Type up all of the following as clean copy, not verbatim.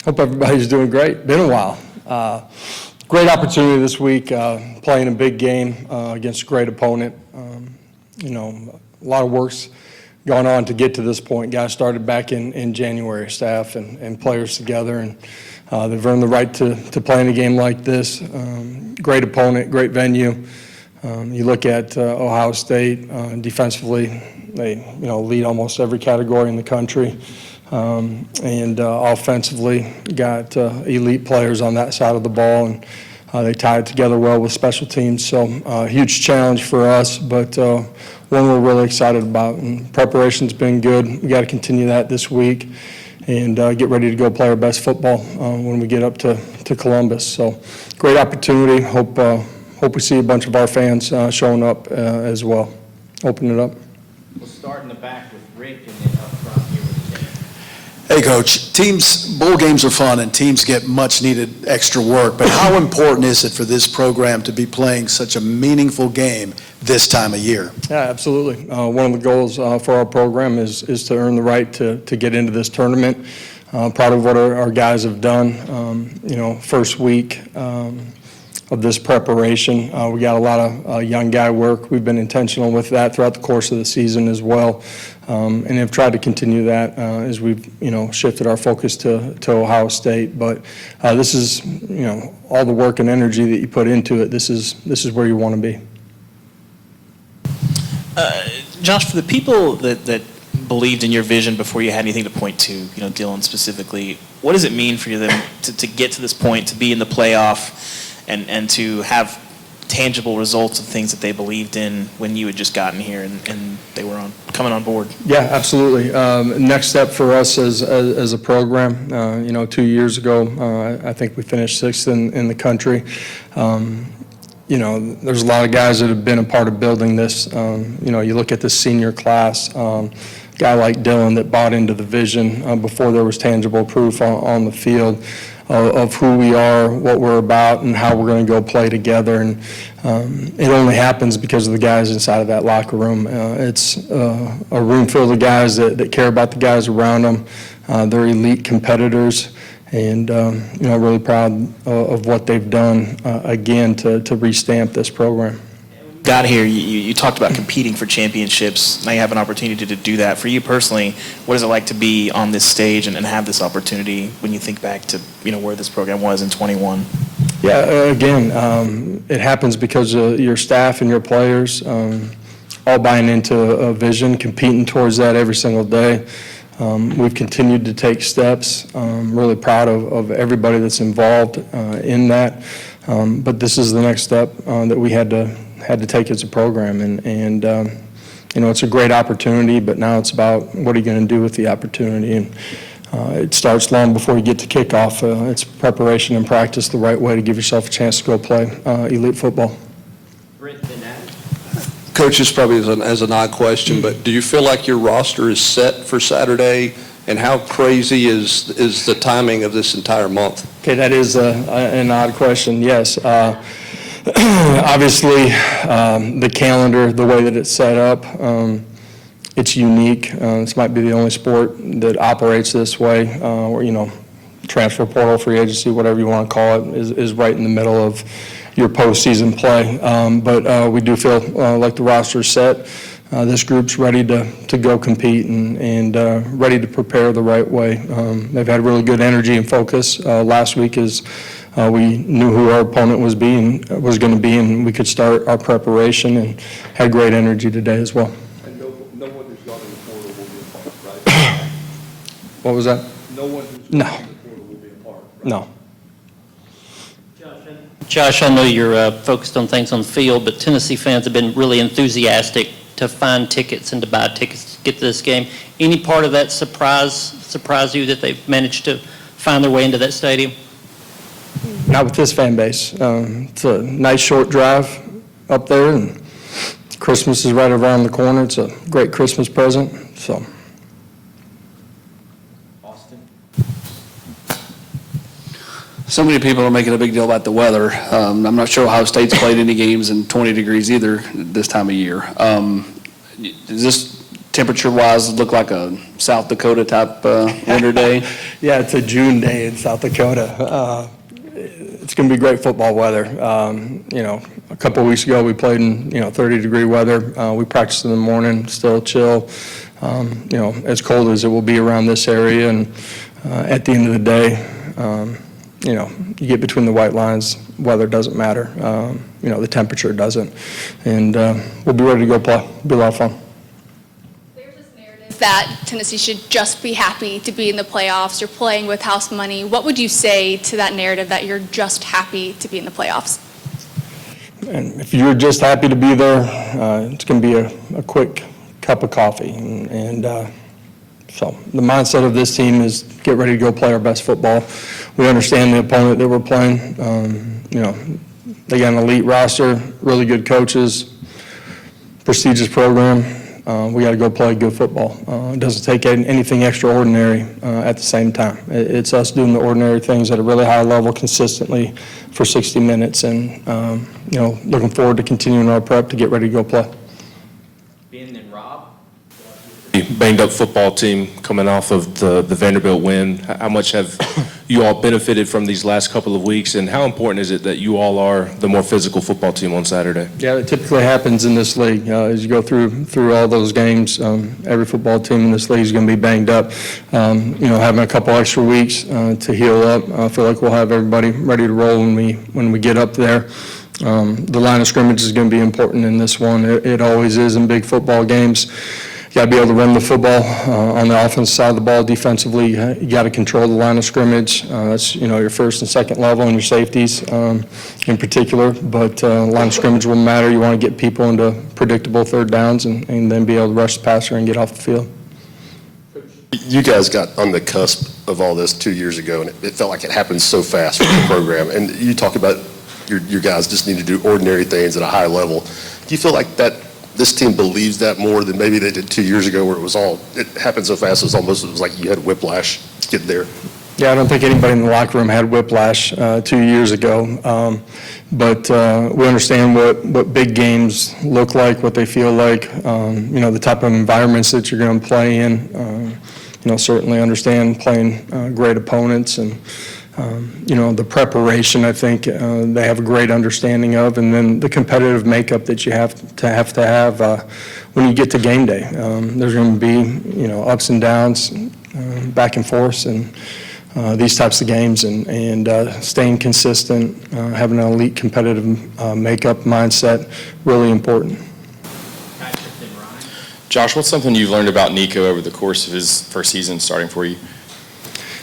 Hope everybody's doing great. Been a while. Great opportunity this week, playing a big game against a great opponent. A lot of work's gone on to get to this point. Guys started back in January, staff and players together, and they've earned the right to play in a game like this. Great opponent, great venue. You look at Ohio State defensively, they lead almost every category in the country. And offensively, got elite players on that side of the ball, and they tie it together well with special teams. So huge challenge for us, but one we're really excited about. And preparation's been good. We got to continue that this week and get ready to go play our best football when we get up to Columbus. So great opportunity. Hope we see a bunch of our fans showing up as well. Open it up. We'll start in the back with Rick and then up front here with Jay. Hey, Coach, bowl games are fun and teams get much needed extra work, but how important is it for this program to be playing such a meaningful game this time of year? Yeah, absolutely. One of the goals for our program is to earn the right to get into this tournament. Proud of what our guys have done. First week of this preparation. We got a lot of young guy work. We've been intentional with that throughout the course of the season as well, and have tried to continue that as we've shifted our focus to Ohio State. But this is all the work and energy that you put into it. This is where you want to be. Josh, for the people that believed in your vision before you had anything to point to, Dylan specifically, what does it mean for them to get to this point, to be in the playoff, and to have tangible results of things that they believed in when you had just gotten here and they were coming on board? Yeah, absolutely. Next step for us as a program, 2 years ago, I think we finished sixth in the country. There's a lot of guys that have been a part of building this. You look at the senior class, guy like Dylan that bought into the vision before there was tangible proof on the field of who we are, what we're about, and how we're going to go play together. And it only happens because of the guys inside of that locker room. It's a room full of guys that care about the guys around them. They're elite competitors, and really proud of what they've done again to restamp this program. Got here, you talked about competing for championships. Now you have an opportunity to do that. For you personally, what is it like to be on this stage and have this opportunity when you think back to where this program was in 21? Yeah, again, it happens because of your staff and your players all buying into a vision, competing towards that every single day. We've continued to take steps. Really proud of everybody that's involved in that. But this is the next step that we had to take as a program, and it's a great opportunity, but now it's about what are you going to do with the opportunity, and it starts long before you get to kickoff. It's preparation and practice the right way to give yourself a chance to go play elite football. Coach, this probably is an odd question, but do you feel like your roster is set for Saturday, and how crazy is the timing of this entire month? Okay, that is an odd question, yes. Obviously, the calendar, the way that it's set up, it's unique. This might be the only sport that operates this way, where, transfer portal, free agency, whatever you want to call it, is right in the middle of your postseason play. But we do feel like the roster is set. This group's ready to go compete and ready to prepare the right way. They've had really good energy and focus. Last week we knew who our opponent was going to be, and we could start our preparation, and had great energy today as well. And no one who's gone in the portal will be a part, right? What was that? No one who's gone in the portal will be a part, right? No. Josh, I know you're focused on things on the field, but Tennessee fans have been really enthusiastic to find tickets and to buy tickets to get to this game. Any part of that surprise you that they've managed to find their way into that stadium? Not with this fan base. It's a nice short drive up there, and Christmas is right around the corner. It's a great Christmas present. So. Austin. So many people are making a big deal about the weather. I'm not sure Ohio State's played any games in 20 degrees either this time of year. Is this temperature-wise look like a South Dakota type winter day? Yeah, it's a June day in South Dakota. It's going to be great football weather. A couple of weeks ago, we played in, 30-degree weather. We practiced in the morning, still chill, as cold as it will be around this area. And at the end of the day, you get between the white lines, weather doesn't matter. The temperature doesn't. And we'll be ready to go play. It'll be a lot of fun. There's this narrative that Tennessee should just be happy to be in the playoffs. You're playing with house money. What would you say to that narrative that you're just happy to be in the playoffs? And if you're just happy to be there, it's going to be a quick cup of coffee. So the mindset of this team is get ready to go play our best football. We understand the opponent that we're playing. They got an elite roster, really good coaches, prestigious program. We got to go play good football. It doesn't take anything extraordinary at the same time. It's us doing the ordinary things at a really high level consistently for 60 minutes and, looking forward to continuing our prep to get ready to go play. Ben and Rob? Banged up football team coming off of the Vanderbilt win. How much have you all benefited from these last couple of weeks, and how important is it that you all are the more physical football team on Saturday? Yeah, it typically happens in this league. As you go through all those games, every football team in this league is going to be banged up. Having a couple extra weeks to heal up, I feel like we'll have everybody ready to roll when we get up there. The line of scrimmage is going to be important in this one. It always is in big football games. You got to be able to run the football on the offensive side of the ball. Defensively, you got to control the line of scrimmage. That's your first and second level and your safeties in particular. But line of scrimmage will matter. You want to get people into predictable third downs and then be able to rush the passer and get off the field. You guys got on the cusp of all this 2 years ago, and it felt like it happened so fast for the program. And you talk about your guys just need to do ordinary things at a high level. Do you feel like this team believes that more than maybe they did 2 years ago, where it happened so fast it was like you had whiplash to get there? Yeah, I don't think anybody in the locker room had whiplash 2 years ago. But we understand what big games look like, what they feel like, the type of environments that you're going to play in. Certainly understand playing great opponents and, the preparation, I think they have a great understanding of, and then the competitive makeup that you have to have when you get to game day. There's going to be, ups and downs, back and forth, and these types of games, and staying consistent, having an elite competitive makeup mindset, really important. Josh, what's something you've learned about Nico over the course of his first season starting for you?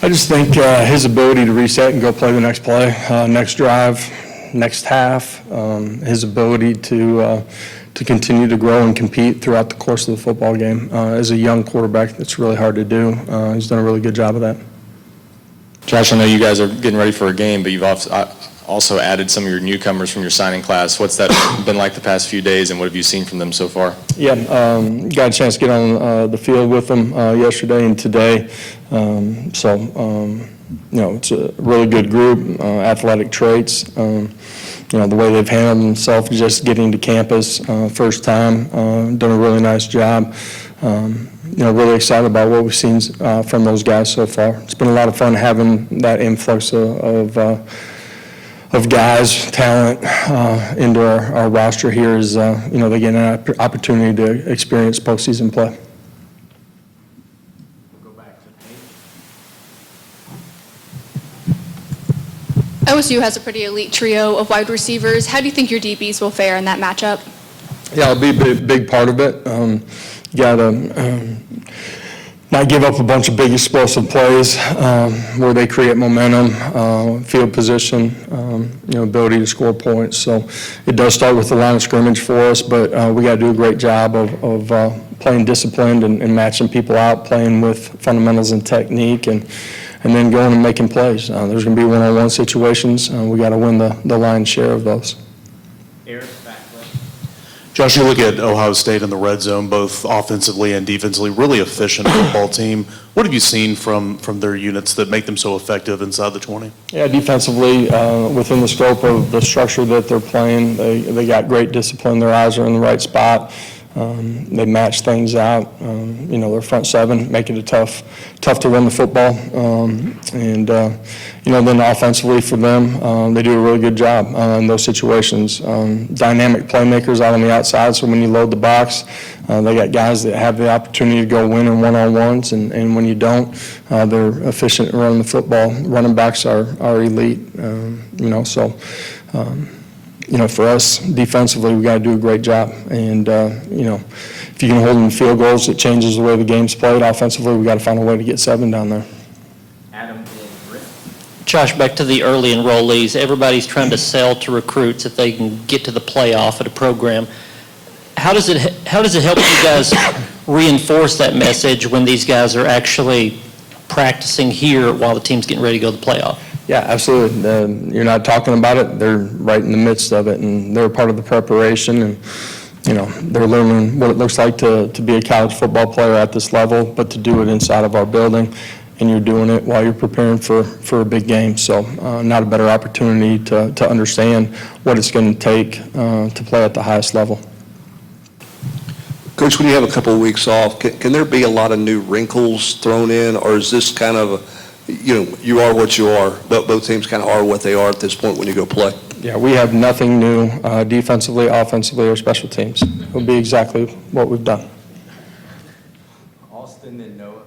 I just think his ability to reset and go play the next play, next drive, next half, his ability to continue to grow and compete throughout the course of the football game. As a young quarterback, that's really hard to do. He's done a really good job of that. Josh, I know you guys are getting ready for a game, but you've also added some of your newcomers from your signing class. What's that been like the past few days, and what have you seen from them so far? Yeah, got a chance to get on the field with them yesterday and today. It's a really good group, athletic traits. The way they've handled themselves just getting to campus first time, done a really nice job. Really excited about what we've seen from those guys so far. It's been a lot of fun having that influx of guys, talent into our roster here as, they get an opportunity to experience postseason play. We'll go back to Nate. OSU has a pretty elite trio of wide receivers. How do you think your DBs will fare in that matchup? Yeah, it'll be a big part of it. You got to not give up a bunch of big explosive plays where they create momentum, field position, ability to score points. So it does start with the line of scrimmage for us, but we got to do a great job of playing disciplined and matching people out, playing with fundamentals and technique, and then going and making plays. There's going to be one-on-one situations. We got to win the lion's share of those. Eric, back left. Josh, you look at Ohio State in the red zone, both offensively and defensively, really efficient football team. What have you seen from their units that make them so effective inside the 20? Yeah, defensively, within the scope of the structure that they're playing, they got great discipline. Their eyes are in the right spot. They match things out. Their front seven make it tough to run the football. Then offensively for them, they do a really good job in those situations. Dynamic playmakers out on the outside, so when you load the box, they got guys that have the opportunity to go win in one-on-ones, and when you don't, they're efficient at running the football. Running backs are elite, for us, defensively, we got to do a great job. And, if you can hold them to field goals, it changes the way the game's played. Offensively, we got to find a way to get 7 down there. Adam and Rick. Josh, back to the early enrollees. Everybody's trying to sell to recruits that they can get to the playoff at a program. How does it help you guys reinforce that message when these guys are actually practicing here while the team's getting ready to go to the playoff? Yeah, absolutely. You're not talking about it. They're right in the midst of it, and they're part of the preparation, and they're learning what it looks like to be a college football player at this level, but to do it inside of our building, and you're doing it while you're preparing for a big game. So not a better opportunity to understand what it's going to take to play at the highest level. Coach, when you have a couple of weeks off, can there be a lot of new wrinkles thrown in, or is this kind of, you are what you are, but both teams kind of are what they are at this point when you go play? Yeah, we have nothing new defensively, offensively, or special teams. It'll be exactly what we've done. Austin and Noah.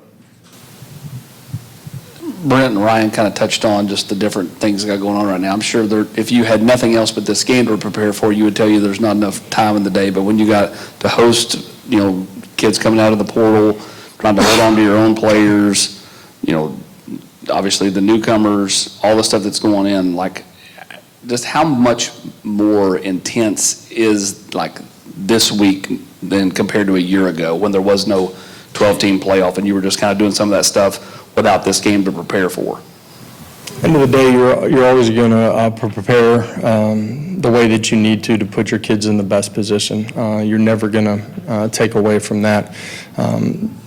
Brent and Ryan kind of touched on just the different things that got going on right now. I'm sure if you had nothing else but this game to prepare for, you would tell you there's not enough time in the day. But when you got to host, kids coming out of the portal, trying to hold on to your own players, obviously the newcomers, all the stuff that's going in, just how much more intense is this week than compared to a year ago when there was no 12-team playoff and you were just kind of doing some of that stuff without this game to prepare for? End of the day, you're always going to prepare the way that you need to put your kids in the best position. You're never going to take away from that.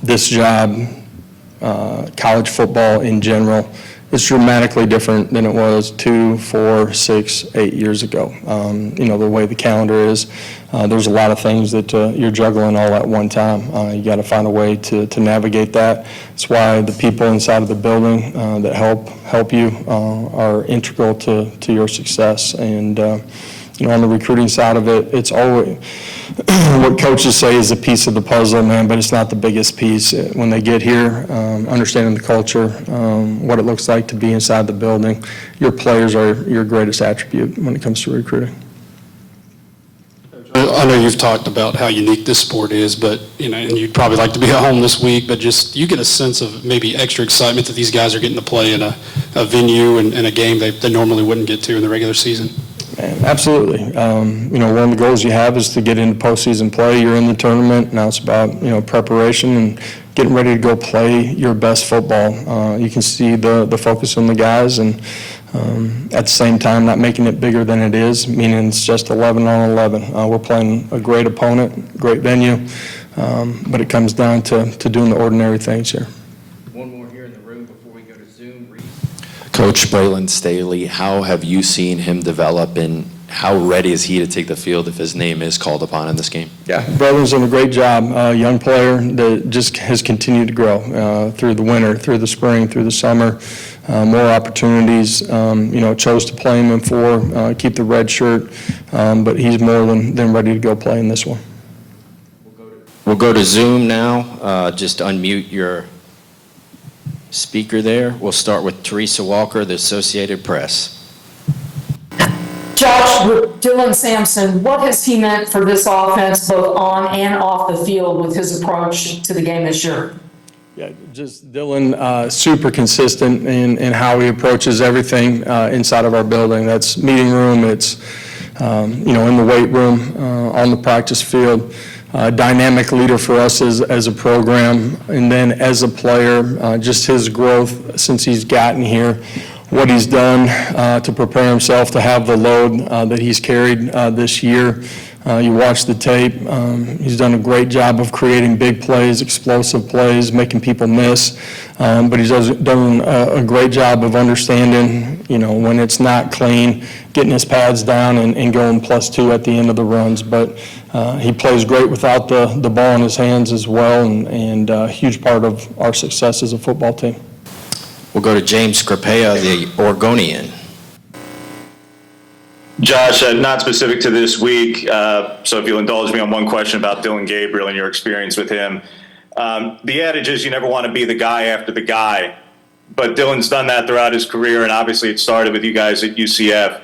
This job, college football in general, is dramatically different than it was 2, 4, 6, 8 years ago. The way the calendar is, there's a lot of things that you're juggling all at one time. You got to find a way to navigate that. That's why the people inside of the building that help you are integral to your success. And on the recruiting side of it, it's always what coaches say is a piece of the puzzle, man, but it's not the biggest piece. When they get here, understanding the culture, what it looks like to be inside the building, your players are your greatest attribute when it comes to recruiting. I know you've talked about how unique this sport is, but, and you'd probably like to be at home this week, but just you get a sense of maybe extra excitement that these guys are getting to play in a venue and a game they normally wouldn't get to in the regular season. Absolutely. One of the goals you have is to get into postseason play. You're in the tournament. Now it's about, preparation and getting ready to go play your best football. You can see the focus on the guys, and at the same time not making it bigger than it is, meaning it's just 11 on 11. We're playing a great opponent, great venue, but it comes down to doing the ordinary things here. One more here in the room before we go to Zoom. Reese. Coach Braylon Staley, how have you seen him develop, and how ready is he to take the field if his name is called upon in this game? Yeah, Braylon's done a great job. Young player that just has continued to grow through the winter, through the spring, through the summer. More opportunities. Chose to play him in 4, keep the red shirt, but he's more than ready to go play in this one. We'll go to Zoom now. Just unmute your speaker there. We'll start with Teresa Walker, the Associated Press. Josh, with Dylan Sampson, what has he meant for this offense, both on and off the field, with his approach to the game this year? Yeah, just Dylan, super consistent in how he approaches everything inside of our building. That's meeting room, it's, in the weight room, on the practice field. Dynamic leader for us as a program, and then as a player, just his growth since he's gotten here, what he's done to prepare himself to have the load that he's carried this year. You watch the tape, he's done a great job of creating big plays, explosive plays, making people miss, but he's done a great job of understanding, when it's not clean, getting his pads down and going +2 at the end of the runs. But he plays great without the ball in his hands as well, and a huge part of our success as a football team. We'll go to James Scarpea, the Oregonian. Josh, not specific to this week, so if you'll indulge me on one question about Dylan Gabriel and your experience with him. The adage is you never want to be the guy after the guy, but Dylan's done that throughout his career, and obviously it started with you guys at UCF.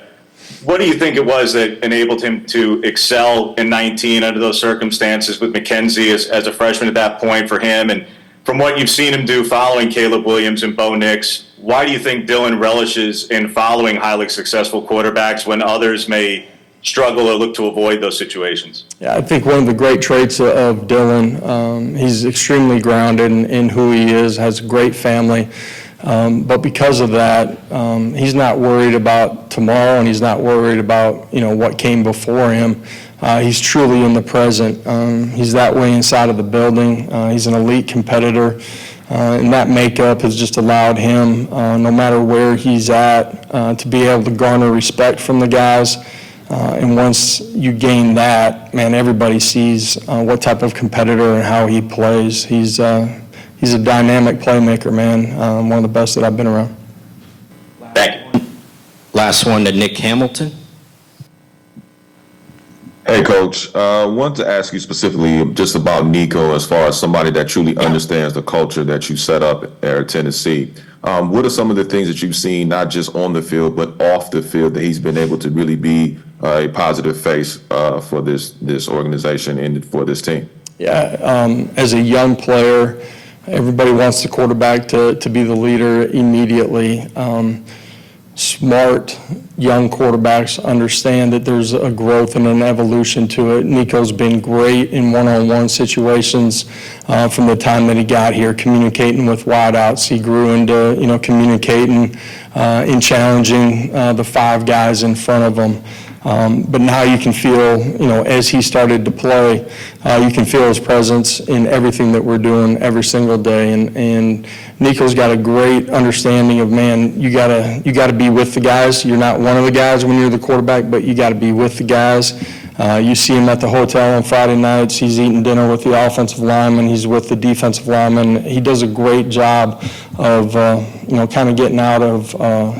What do you think it was that enabled him to excel in 19 under those circumstances with McKenzie as a freshman at that point for him? And from what you've seen him do following Caleb Williams and Bo Nix, why do you think Dylan relishes in following highly successful quarterbacks when others may struggle or look to avoid those situations? Yeah, I think one of the great traits of Dylan, he's extremely grounded in who he is, has a great family. But because of that, he's not worried about tomorrow, and he's not worried about, what came before him. He's truly in the present. He's that way inside of the building. He's an elite competitor. And that makeup has just allowed him, no matter where he's at, to be able to garner respect from the guys. And once you gain that, man, everybody sees what type of competitor and how he plays. He's a dynamic playmaker, man. One of the best that I've been around. Thank you. Last one to Nick Hamilton. Hey, Coach. I wanted to ask you specifically just about Nico as far as somebody that truly understands the culture that you set up there at Tennessee. What are some of the things that you've seen, not just on the field, but off the field, that he's been able to really be a positive face for this organization and for this team? Yeah, as a young player, everybody wants the quarterback to be the leader immediately. Smart young quarterbacks understand that there's a growth and an evolution to it. Nico's been great in one-on-one situations from the time that he got here, communicating with wideouts. He grew into, communicating and challenging the 5 guys in front of him. But now you can feel, as he started to play, you can feel his presence in everything that we're doing every single day. And Nico's got a great understanding of, man, you gotta be with the guys. You're not one of the guys when you're the quarterback, but you gotta be with the guys. You see him at the hotel on Friday nights. He's eating dinner with the offensive lineman. He's with the defensive lineman. He does a great job of, kind of getting out of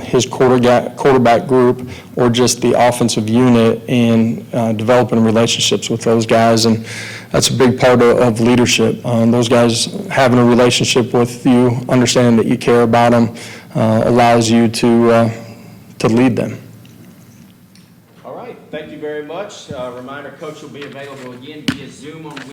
his quarterback group or just the offensive unit and developing relationships with those guys. And that's a big part of leadership. Those guys having a relationship with you, understanding that you care about them, allows you to lead them. All right, thank you very much. Reminder, Coach will be available again via Zoom on